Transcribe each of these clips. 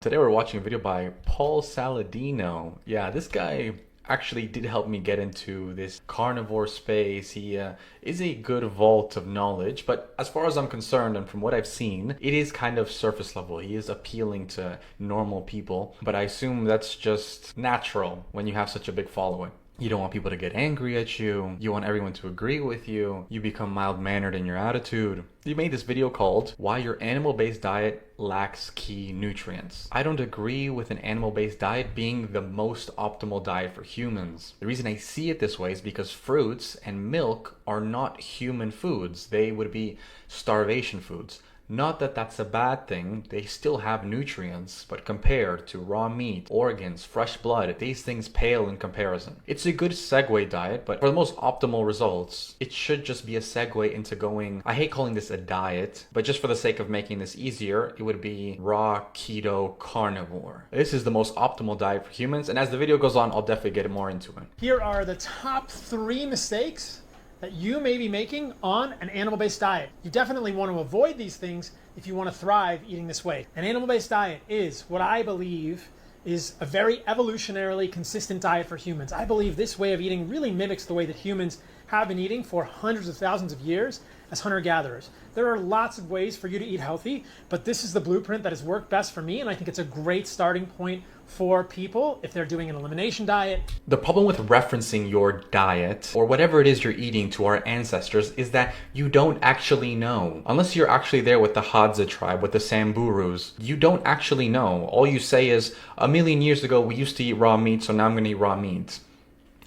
Today we're watching a video by Paul Saladino. Yeah, this guy actually did help me get into this carnivore space. He is a good vault of knowledge, but as far as I'm concerned and from what I've seen, it is kind of surface level. He is appealing to normal people, but I assume that's just natural when you have such a big following. You don't want people to get angry at you. You want everyone to agree with you. You become mild-mannered in your attitude. You made this video called Why Your Animal-Based Diet Lacks Key Nutrients. I don't agree with an animal-based diet being the most optimal diet for humans. The reason I see it this way is because fruits and milk are not human foods. They would be starvation foods. Not that that's a bad thing, they still have nutrients, but compared to raw meat, organs, fresh blood, these things pale in comparison. It's a good segue diet, but for the most optimal results, it should just be a segue into going, I hate calling this a diet, but just for the sake of making this easier, it would be raw keto carnivore. This is the most optimal diet for humans, and as the video goes on, I'll definitely get more into it. Here are the top 3 mistakes that you may be making on an animal-based diet. You definitely want to avoid these things if you want to thrive eating this way. An animal-based diet is what I believe is a very evolutionarily consistent diet for humans. I believe this way of eating really mimics the way that humans have been eating for hundreds of thousands of years as hunter-gatherers. There are lots of ways for you to eat healthy, but this is the blueprint that has worked best for me, and I think it's a great starting point for people if they're doing an elimination diet. The problem with referencing your diet or whatever it is you're eating to our ancestors is that you don't actually know. Unless you're actually there with the Hadza tribe, with the Samburus, you don't actually know. All you say is, a million years ago we used to eat raw meat, so now I'm going to eat raw meat.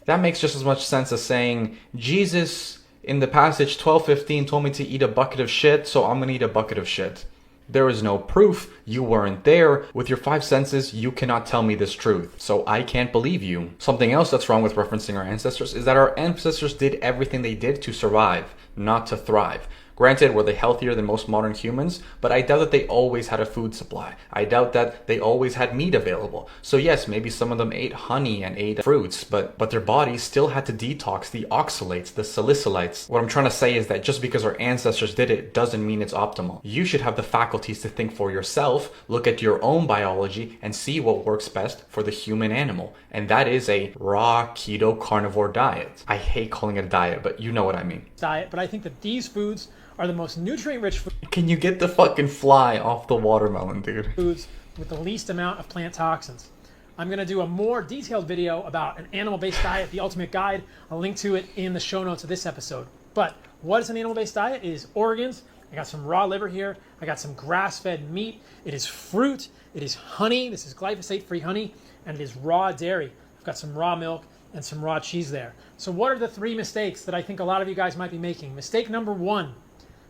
That makes just as much sense as saying, Jesus in the passage 12:15 told me to eat a bucket of shit, so I'm going to eat a bucket of shit. There is no proof. You weren't there. With your 5 senses, you cannot tell me this truth. So I can't believe you. Something else that's wrong with referencing our ancestors is that our ancestors did everything they did to survive, not to thrive. Granted, were they healthier than most modern humans? But I doubt that they always had a food supply. I doubt that they always had meat available. So yes, maybe some of them ate honey and ate fruits, but their bodies still had to detox the oxalates, the salicylates. What I'm trying to say is that just because our ancestors did it doesn't mean it's optimal. You should have the faculties to think for yourself, look at your own biology, and see what works best for the human animal. And that is a raw keto carnivore diet. I hate calling it a diet, but you know what I mean. Diet, but I think that these foods are the most nutrient-rich Can you get the fucking fly off the watermelon, dude? foods with the least amount of plant toxins. I'm going to do a more detailed video about an animal-based diet, the ultimate guide. I'll link to it in the show notes of this episode. But what is an animal-based diet? It is organs. I got some raw liver here. I got some grass-fed meat. It is fruit. It is honey. This is glyphosate-free honey. And it is raw dairy. I've got some raw milk and some raw cheese there. So what are the 3 mistakes that I think a lot of you guys might be making? Mistake number 1.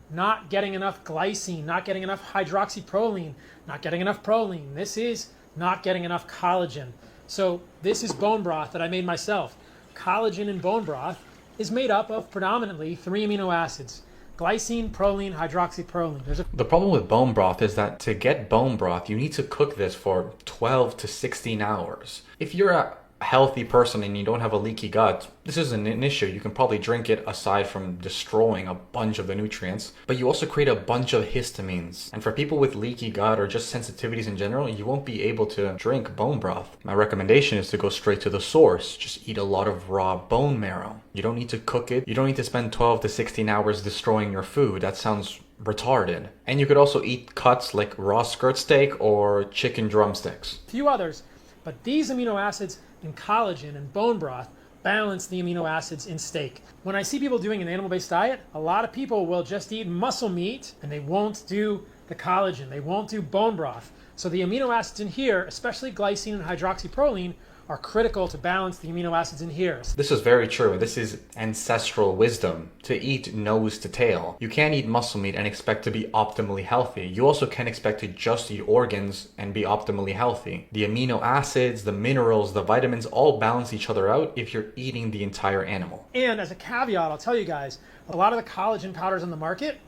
Not getting enough glycine, not getting enough hydroxyproline, not getting enough proline. This is not getting enough collagen. So this is bone broth that I made myself. Collagen in bone broth is made up of predominantly 3 amino acids: glycine, proline, hydroxyproline. The problem with bone broth is that to get bone broth, you need to cook this for 12 to 16 hours. If you're a healthy person and you don't have a leaky gut, this isn't an issue. You can probably drink it aside from destroying a bunch of the nutrients, but you also create a bunch of histamines. And for people with leaky gut or just sensitivities in general, you won't be able to drink bone broth. My recommendation is to go straight to the source. Just eat a lot of raw bone marrow. You don't need to cook it. You don't need to spend 12 to 16 hours destroying your food. That sounds retarded. And you could also eat cuts like raw skirt steak or chicken drumsticks. A few others, but these amino acids in collagen and bone broth balance the amino acids in steak. When I see people doing an animal-based diet, a lot of people will just eat muscle meat and they won't do the collagen. They won't do bone broth. So the amino acids in here, especially glycine and hydroxyproline, are critical to balance the amino acids in here. This is very true. This is ancestral wisdom, to eat nose to tail. You can't eat muscle meat and expect to be optimally healthy. You also can't expect to just eat organs and be optimally healthy. The amino acids, the minerals, the vitamins all balance each other out if you're eating the entire animal. And as a caveat, I'll tell you guys, a lot of the collagen powders on the market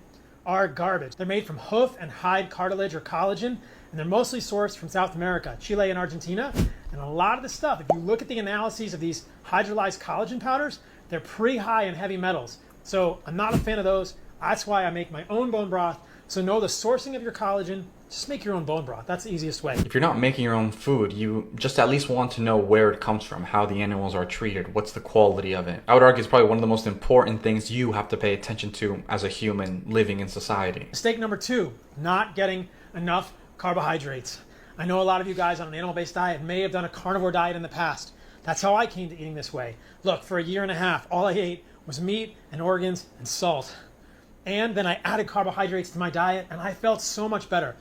are garbage. They're made from hoof and hide cartilage or collagen, and they're mostly sourced from South America, Chile and Argentina. And a lot of the stuff, if you look at the analyses of these hydrolyzed collagen powders, they're pretty high in heavy metals. So I'm not a fan of those. That's why I make my own bone broth So know the sourcing of your collagen. Just make your own bone broth. That's the easiest way. If you're not making your own food, you just at least want to know where it comes from, how the animals are treated, what's the quality of it. I would argue it's probably one of the most important things you have to pay attention to as a human living in society. Mistake number 2, not getting enough carbohydrates. I know a lot of you guys on an animal-based diet may have done a carnivore diet in the past. That's how I came to eating this way. Look, for a year and a half, all I ate was meat and organs and salt. And then I added carbohydrates to my diet, and I felt so much better.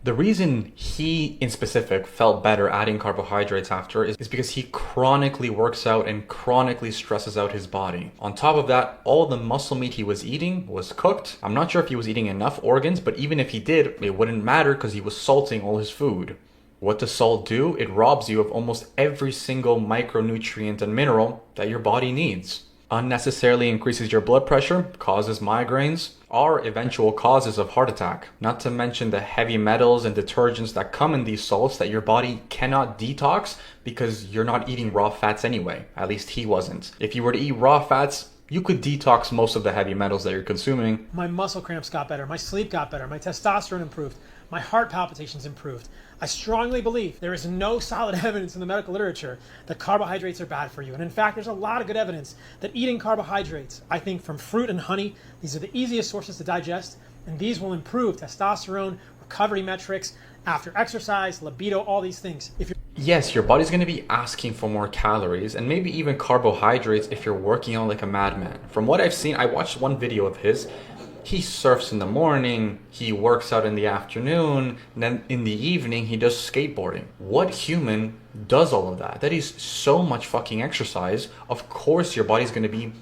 The reason he, in specific, felt better adding carbohydrates after is because he chronically works out and chronically stresses out his body. On top of that, all the muscle meat he was eating was cooked. I'm not sure if he was eating enough organs, but even if he did, it wouldn't matter because he was salting all his food. What does salt do? It robs you of almost every single micronutrient and mineral that your body needs. Unnecessarily increases your blood pressure, causes migraines, are eventual causes of heart attack. Not to mention the heavy metals and detergents that come in these salts that your body cannot detox because you're not eating raw fats anyway. At least he wasn't. If you were to eat raw fats, you could detox most of the heavy metals that you're consuming. My muscle cramps got better, my sleep got better, my testosterone improved, my heart palpitations improved. I strongly believe there is no solid evidence in the medical literature that carbohydrates are bad for you. And in fact, there's a lot of good evidence that eating carbohydrates, I think from fruit and honey, these are the easiest sources to digest, and these will improve testosterone, recovery metrics, after exercise, libido, all these things. Yes, your body's going to be asking for more calories and maybe even carbohydrates if you're working out like a madman. From what I've seen, I watched one video of his. He surfs in the morning, he works out in the afternoon, and then in the evening he does skateboarding. What human does all of that? That is so much fucking exercise. Of course your body's going to be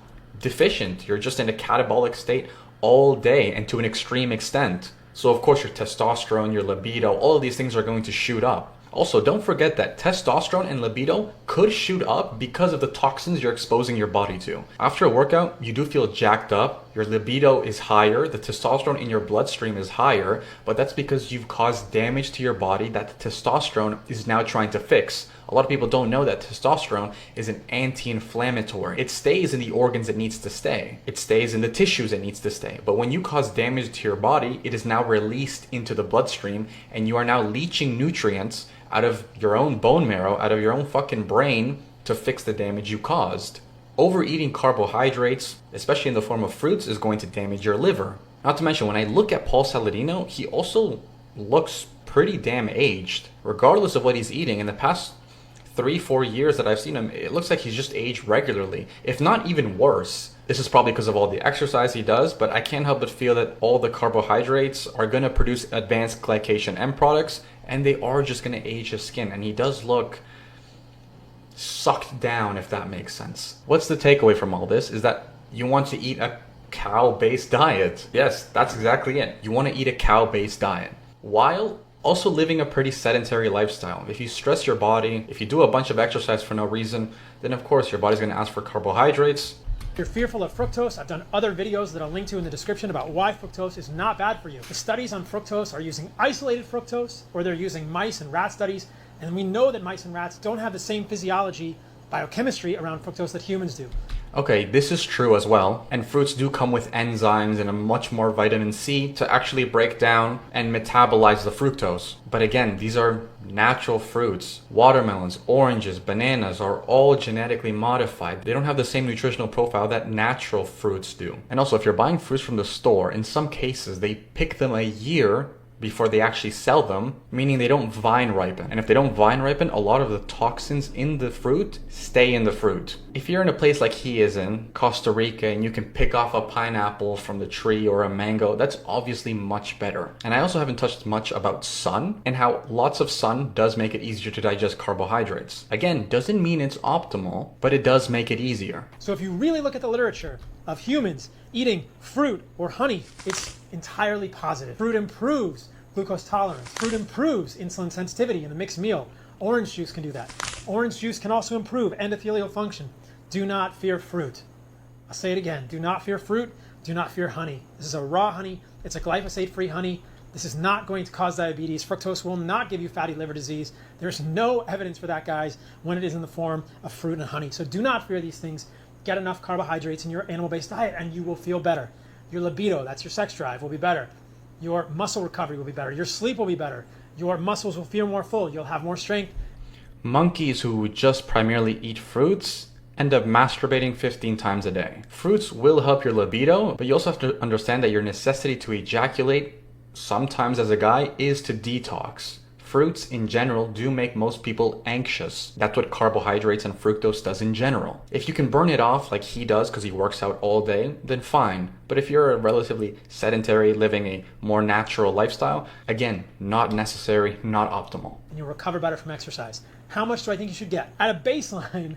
deficient. You're just in a catabolic state all day and to an extreme extent. So of course your testosterone, your libido, all of these things are going to shoot up. Also, don't forget that testosterone and libido could shoot up because of the toxins you're exposing your body to. After a workout, you do feel jacked up, your libido is higher, the testosterone in your bloodstream is higher, but that's because you've caused damage to your body that the testosterone is now trying to fix. A lot of people don't know that testosterone is an anti-inflammatory. It stays in the organs it needs to stay. It stays in the tissues it needs to stay. But when you cause damage to your body, it is now released into the bloodstream and you are now leaching nutrients out of your own bone marrow, out of your own fucking brain to fix the damage you caused. Overeating carbohydrates, especially in the form of fruits, is going to damage your liver. Not to mention, when I look at Paul Saladino, he also looks pretty damn aged. Regardless of what he's eating, in the past 3-4 years that I've seen him, it looks like he's just aged regularly, if not even worse. This is probably because of all the exercise he does, but I can't help but feel that all the carbohydrates are going to produce advanced glycation end products, and they are just going to age his skin, and he does look sucked down, if that makes sense. What's the takeaway from all this is that you want to eat a cow-based diet. Yes, that's exactly it. You want to eat a cow-based diet while also living a pretty sedentary lifestyle. If you stress your body, if you do a bunch of exercise for no reason, then of course your body's going to ask for carbohydrates. If you're fearful of fructose, I've done other videos that I'll link to in the description about why fructose is not bad for you. The studies on fructose are using isolated fructose, or they're using mice and rat studies, and we know that mice and rats don't have the same physiology, biochemistry around fructose that humans do. Okay, this is true as well, and fruits do come with enzymes and a much more vitamin C to actually break down and metabolize the fructose. But again, these are natural fruits. Watermelons, oranges, bananas are all genetically modified. They don't have the same nutritional profile that natural fruits do. And also, if you're buying fruits from the store, in some cases they pick them a year before they actually sell them, meaning they don't vine ripen. And if they don't vine ripen, a lot of the toxins in the fruit stay in the fruit. If you're in a place like he is in, Costa Rica, and you can pick off a pineapple from the tree or a mango, that's obviously much better. And I also haven't touched much about sun and how lots of sun does make it easier to digest carbohydrates. Again, doesn't mean it's optimal, but it does make it easier. So if you really look at the literature of humans eating fruit or honey, it's entirely positive. Fruit improves glucose tolerance. Fruit improves insulin sensitivity in the mixed meal. Orange juice can do that. Orange juice can also improve endothelial function. Do not fear fruit. I'll say it again. Do not fear fruit. Do not fear honey. This is a raw honey. It's a glyphosate-free honey. This is not going to cause diabetes. Fructose will not give you fatty liver disease. There's no evidence for that, guys, when it is in the form of fruit and honey. So do not fear these things. Get enough carbohydrates in your animal-based diet and you will feel better. Your libido, that's your sex drive, will be better. your muscle recovery will be better, your sleep will be better, your muscles will feel more full, you'll have more strength. Monkeys who just primarily eat fruits end up masturbating 15 times a day. Fruits will help your libido, but you also have to understand that your necessity to ejaculate, sometimes as a guy, is to detox. Fruits in general do make most people anxious. That's what carbohydrates and fructose does in general. If you can burn it off like he does because he works out all day, then fine. But if you're a relatively sedentary, living a more natural lifestyle, again, not necessary, not optimal. And you'll recover better from exercise. How much do I think you should get? At a baseline,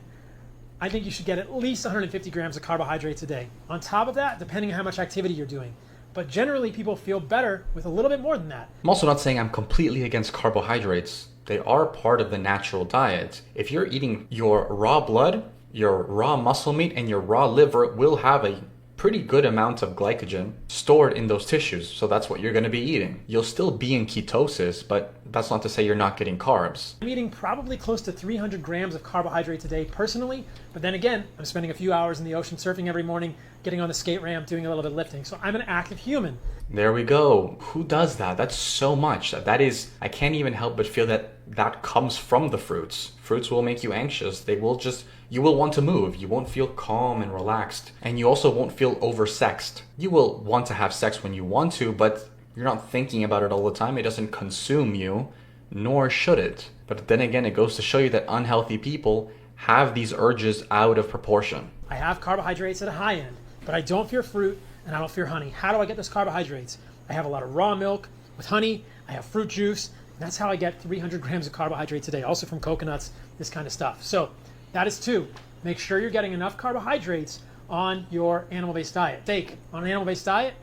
I think you should get at least 150 grams of carbohydrates a day. On top of that, depending on how much activity you're doing. But generally, people feel better with a little bit more than that. I'm also not saying I'm completely against carbohydrates. They are part of the natural diet. If you're eating your raw blood, your raw muscle meat, and your raw liver will have a pretty good amount of glycogen stored in those tissues. So that's what you're going to be eating. You'll still be in ketosis, but that's not to say you're not getting carbs. I'm eating probably close to 300 grams of carbohydrates a day personally, but then again, I'm spending a few hours in the ocean surfing every morning, getting on the skate ramp, doing a little bit of lifting. So I'm an active human. There we go. Who does that? That's so much. That is, I can't even help but feel that that comes from the fruits. Fruits will make you anxious. You will want to move. You won't feel calm and relaxed. And you also won't feel oversexed. You will want to have sex when you want to, but you're not thinking about it all the time. It doesn't consume you, nor should it. But then again, it goes to show you that unhealthy people have these urges out of proportion. I have carbohydrates at a high end, but I don't fear fruit and I don't fear honey. How do I get those carbohydrates? I have a lot of raw milk with honey. I have fruit juice. And that's how I get 300 grams of carbohydrates a day, also from coconuts, this kind of stuff. So that is 2. Make sure you're getting enough carbohydrates on your animal-based diet. Steak on an animal-based diet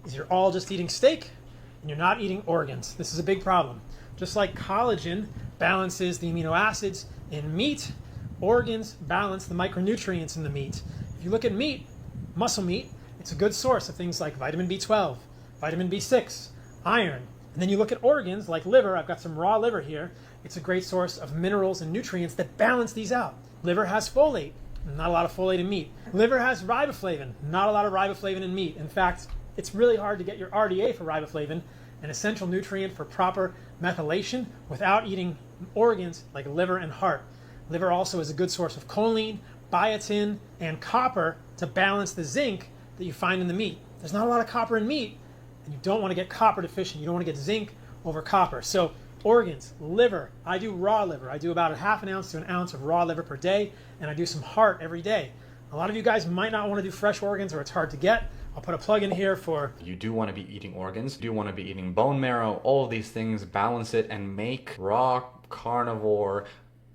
is you're all just eating steak and you're not eating organs. This is a big problem. Just like collagen balances the amino acids in meat, organs balance the micronutrients in the meat. If you look at meat, muscle meat, it's a good source of things like vitamin B12, vitamin B6, iron. And then you look at organs like liver. I've got some raw liver here. It's a great source of minerals and nutrients that balance these out. Liver has folate, not a lot of folate in meat. Liver has riboflavin, not a lot of riboflavin in meat. In fact, it's really hard to get your RDA for riboflavin, an essential nutrient for proper methylation, without eating organs like liver and heart. Liver also is a good source of choline, biotin, and copper to balance the zinc that you find in the meat. There's not a lot of copper in meat, and you don't want to get copper deficient. You don't want to get zinc over copper. So organs, liver, I do raw liver. I do about a half an ounce to an ounce of raw liver per day, and I do some heart every day. A lot of you guys might not want to do fresh organs, or it's hard to get. I'll put a plug in here for... You do want to be eating organs, you do want to be eating bone marrow, all of these things, balance it and make raw carnivore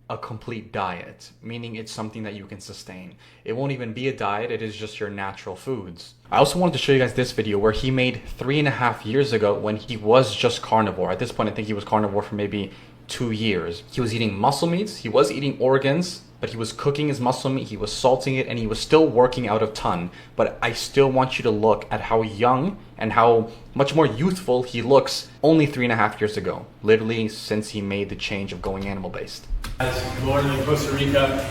a complete diet, meaning it's something that you can sustain. It won't even be a diet, it is just your natural foods. I also wanted to show you guys this video where he made 3.5 years ago when he was just carnivore. At this point, I think he was carnivore for maybe 2 years. He was eating muscle meats, he was eating organs, but he was cooking his muscle meat, he was salting it, and he was still working out a ton. But I still want you to look at how young and how much more youthful he looks only 3.5 years ago, literally since he made the change of going animal-based. Born in Costa Rica,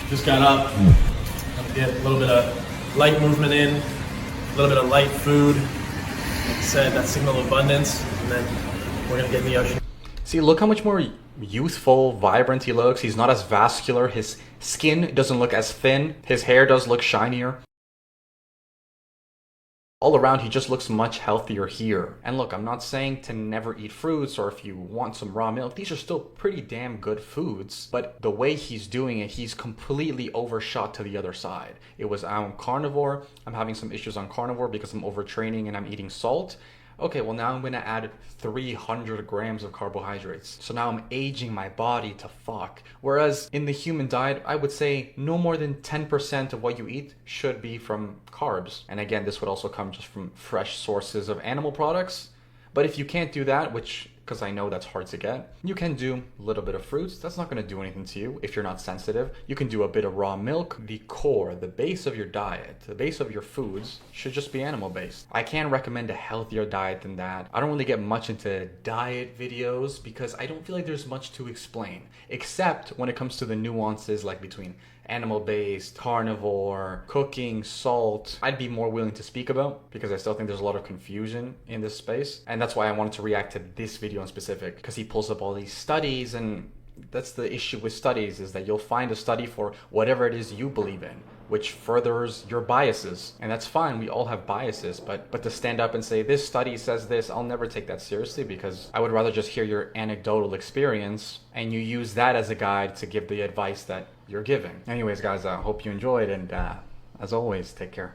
just got up, gonna get a little bit of light movement in, a little bit of light food, like I said, that signal of abundance, and then we're gonna get in the ocean. See, look how much more youthful, vibrant he looks. He's not as vascular, his skin doesn't look as thin, his hair does look shinier. All around, he just looks much healthier here. And look, I'm not saying to never eat fruits or if you want some raw milk. These are still pretty damn good foods. But the way he's doing it, he's completely overshot to the other side. It was, I'm carnivore. I'm having some issues on carnivore because I'm overtraining and I'm eating salt. Okay, well now I'm going to add 300 grams of carbohydrates. So now I'm aging my body to fuck. Whereas in the human diet, I would say no more than 10% of what you eat should be from carbs. And again, this would also come just from fresh sources of animal products. But if you can't do that, which, because I know that's hard to get, you can do a little bit of fruits. That's not going to do anything to you if you're not sensitive. You can do a bit of raw milk. The core, the base of your diet, the base of your foods should just be animal-based. I can't recommend a healthier diet than that. I don't really get much into diet videos because I don't feel like there's much to explain, except when it comes to the nuances like between animal-based, carnivore, cooking, salt, I'd be more willing to speak about, because I still think there's a lot of confusion in this space. And that's why I wanted to react to this video in specific, because he pulls up all these studies, and that's the issue with studies, is that you'll find a study for whatever it is you believe in, which furthers your biases. And that's fine, we all have biases, but to stand up and say, this study says this, I'll never take that seriously, because I would rather just hear your anecdotal experience and you use that as a guide to give the advice that you're giving. Anyways, guys, I hope you enjoyed, and as always, take care.